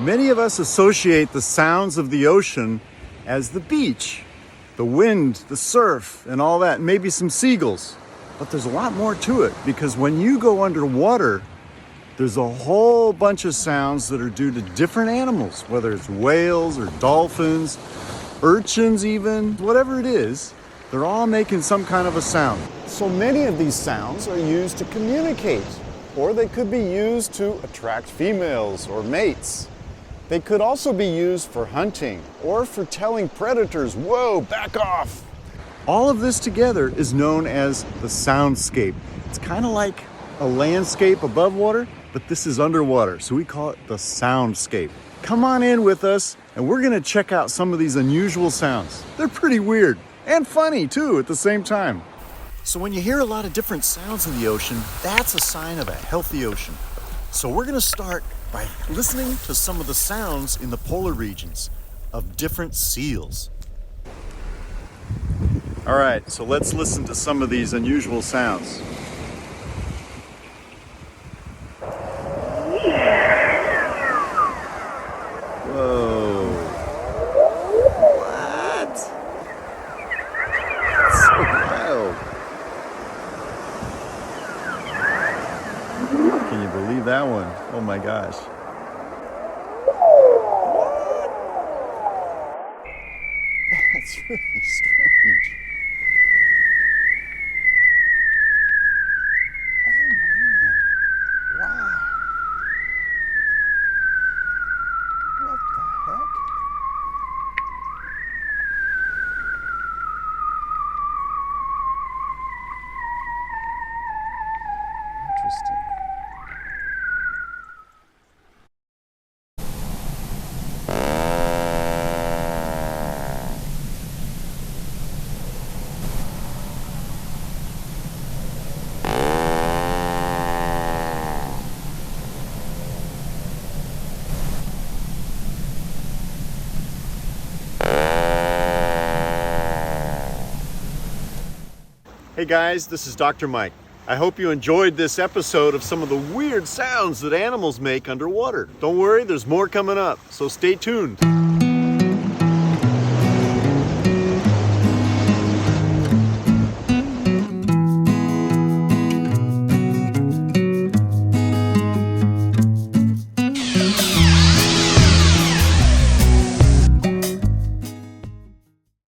Many of us associate the sounds of the ocean as the beach, the wind, the surf, and all that, and maybe some seagulls. But there's a lot more to it, because when you go underwater, there's a whole bunch of sounds that are due to different animals, whether it's whales or dolphins, urchins even, whatever it is, they're all making some kind of a sound. So many of these sounds are used to communicate, or they could be used to attract females or mates. They could also be used for hunting or for telling predators, whoa, back off. All of this together is known as the soundscape. It's kind of like a landscape above water, but this is underwater, so we call it the soundscape. Come on in with us, and we're gonna check out some of these unusual sounds. They're pretty weird and funny too at the same time. So when you hear a lot of different sounds in the ocean, that's a sign of a healthy ocean. So we're gonna start by listening to some of the sounds in the polar regions of different seals. All right, so let's listen to some of these unusual sounds. Whoa. What? That's so wild. Can you believe that one? Oh my gosh. That's really strange. Oh man. Wow. What the heck? Interesting. Hey guys, this is Dr. Mike. I hope you enjoyed this episode of some of the weird sounds that animals make underwater. Don't worry, there's more coming up, so stay tuned.